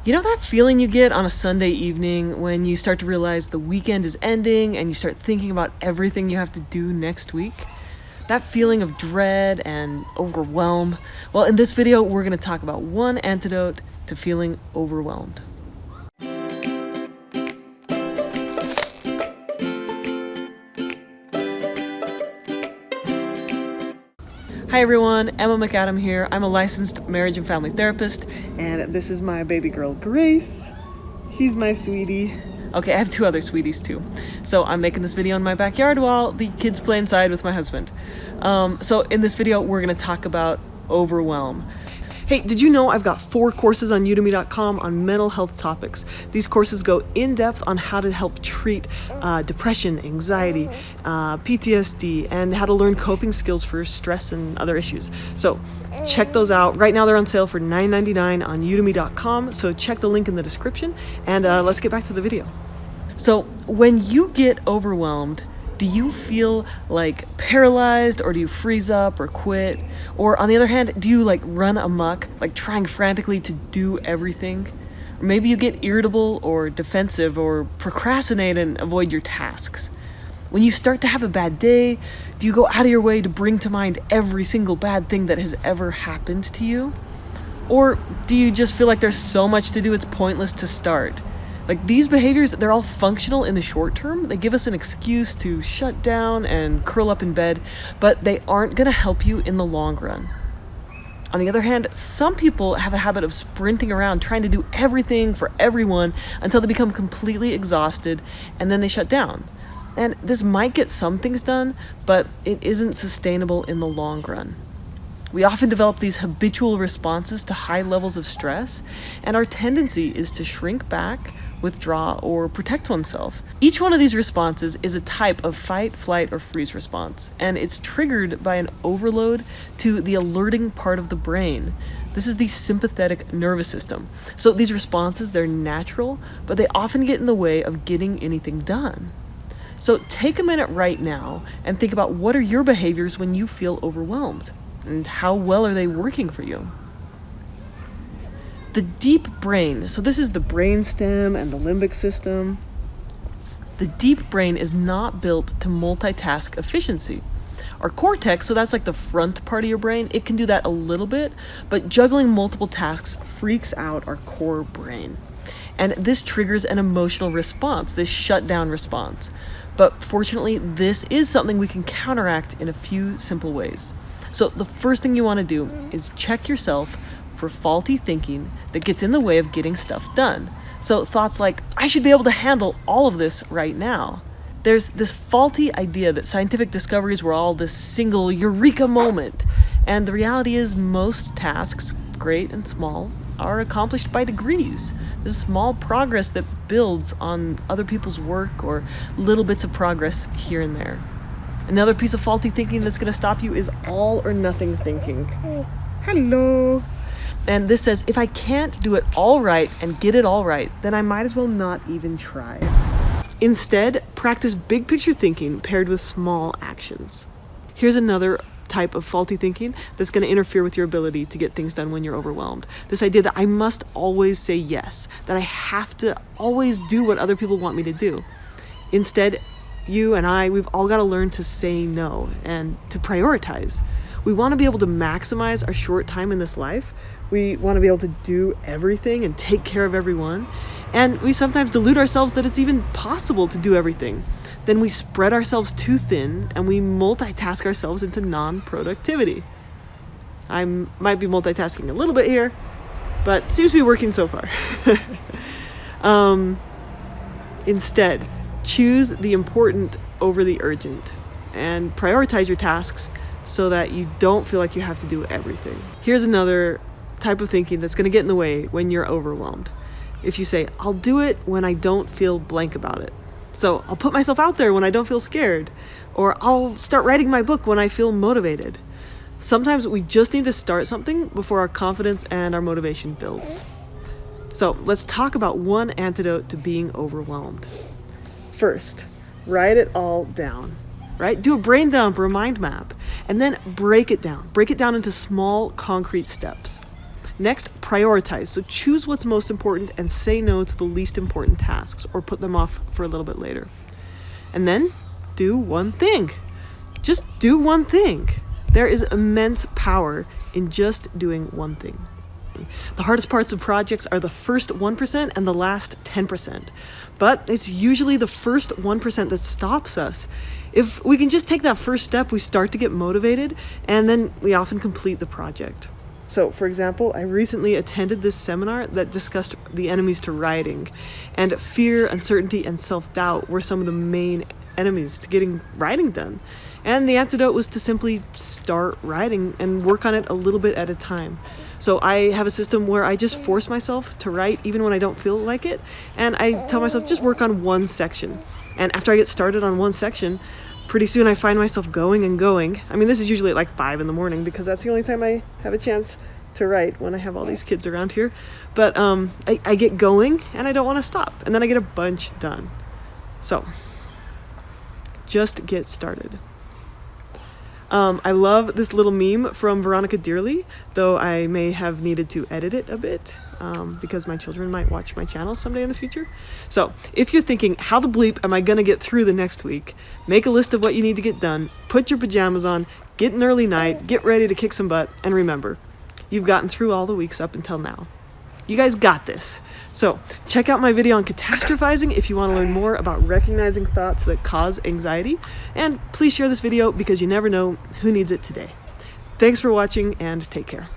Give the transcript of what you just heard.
You know that feeling you get on a Sunday evening when you start to realize the weekend is ending and you start thinking about everything you have to do next week? That feeling of dread and overwhelm? Well, in this video, we're going to talk about one antidote to feeling overwhelmed. Hi everyone, Emma McAdam here. I'm a licensed marriage and family therapist, and this is my baby girl, Grace. She's my sweetie. Okay, I have two other sweeties too. So I'm making this video in my backyard while the kids play inside with my husband. So in this video, we're gonna talk about overwhelm. Hey, did you know I've got 4 courses on udemy.com on mental health topics? These courses go in depth on how to help treat depression, anxiety, PTSD, and how to learn coping skills for stress and other issues. So check those out. Right now they're on sale for $9.99 on udemy.com. So check the link in the description and let's get back to the video. So when you get overwhelmed, do you feel like paralyzed, or do you freeze up or quit? Or on the other hand, do you like run amok, like trying frantically to do everything? Or maybe you get irritable or defensive or procrastinate and avoid your tasks. When you start to have a bad day, do you go out of your way to bring to mind every single bad thing that has ever happened to you? Or do you just feel like there's so much to do it's pointless to start? Like, these behaviors, they're all functional in the short term. They give us an excuse to shut down and curl up in bed, but they aren't going to help you in the long run. On the other hand, some people have a habit of sprinting around trying to do everything for everyone until they become completely exhausted, and then they shut down. And this might get some things done, but it isn't sustainable in the long run. We often develop these habitual responses to high levels of stress, and our tendency is to shrink back, withdraw, or protect oneself. Each one of these responses is a type of fight, flight, or freeze response, and it's triggered by an overload to the alerting part of the brain. This is the sympathetic nervous system. So these responses, they're natural, but they often get in the way of getting anything done. So take a minute right now and think about, what are your behaviors when you feel overwhelmed? And how well are they working for you? The deep brain, so this is the brainstem and the limbic system. The deep brain is not built to multitask efficiency. Our cortex, so that's like the front part of your brain, it can do that a little bit, but juggling multiple tasks freaks out our core brain. And this triggers an emotional response, this shutdown response. But fortunately, this is something we can counteract in a few simple ways. So the first thing you want to do is check yourself for faulty thinking that gets in the way of getting stuff done. So thoughts like, I should be able to handle all of this right now. There's this faulty idea that scientific discoveries were all this single eureka moment. And the reality is most tasks, great and small, are accomplished by degrees. This is small progress that builds on other people's work or little bits of progress here and there. Another piece of faulty thinking that's going to stop you is all or nothing thinking. Hello. And this says, if I can't do it all right and get it all right, then I might as well not even try. Instead, practice big picture thinking paired with small actions. Here's another type of faulty thinking that's going to interfere with your ability to get things done when you're overwhelmed. This idea that I must always say yes, that I have to always do what other people want me to do. Instead, you and I, we've all got to learn to say no and to prioritize. We want to be able to maximize our short time in this life. We want to be able to do everything and take care of everyone. And we sometimes delude ourselves that it's even possible to do everything. Then we spread ourselves too thin and we multitask ourselves into non-productivity. I might be multitasking a little bit here, but seems to be working so far. Instead, choose the important over the urgent and prioritize your tasks so that you don't feel like you have to do everything. Here's another type of thinking that's going to get in the way when you're overwhelmed. If you say, I'll do it when I don't feel blank about it. So I'll put myself out there when I don't feel scared, or I'll start writing my book when I feel motivated. Sometimes we just need to start something before our confidence and our motivation builds. So let's talk about one antidote to being overwhelmed. First, write it all down, right? Do a brain dump or a mind map, and then break it down. Break it down into small, concrete steps. Next, prioritize. So choose what's most important and say no to the least important tasks or put them off for a little bit later. And then do one thing. Just do one thing. There is immense power in just doing one thing. The hardest parts of projects are the first 1% and the last 10%. But it's usually the first 1% that stops us. If we can just take that first step, we start to get motivated, and then we often complete the project. So, for example, I recently attended this seminar that discussed the enemies to writing, and fear, uncertainty, and self-doubt were some of the main enemies to getting writing done. And the antidote was to simply start writing and work on it a little bit at a time. So I have a system where I just force myself to write even when I don't feel like it, and I tell myself just work on one section. And after I get started on one section, pretty soon I find myself going and going. I mean, this is usually at like 5 in the morning because that's the only time I have a chance to write when I have all these kids around here. But I get going and I don't want to stop, and then I get a bunch done. So just get started. I love this little meme from Veronica Dearly, though I may have needed to edit it a bit because my children might watch my channel someday in the future. So if you're thinking, how the bleep am I going to get through the next week? Make a list of what you need to get done, put your pajamas on, get an early night, get ready to kick some butt, and remember, you've gotten through all the weeks up until now. You guys got this. So check out my video on catastrophizing if you want to learn more about recognizing thoughts that cause anxiety. And please share this video because you never know who needs it today. Thanks for watching and take care.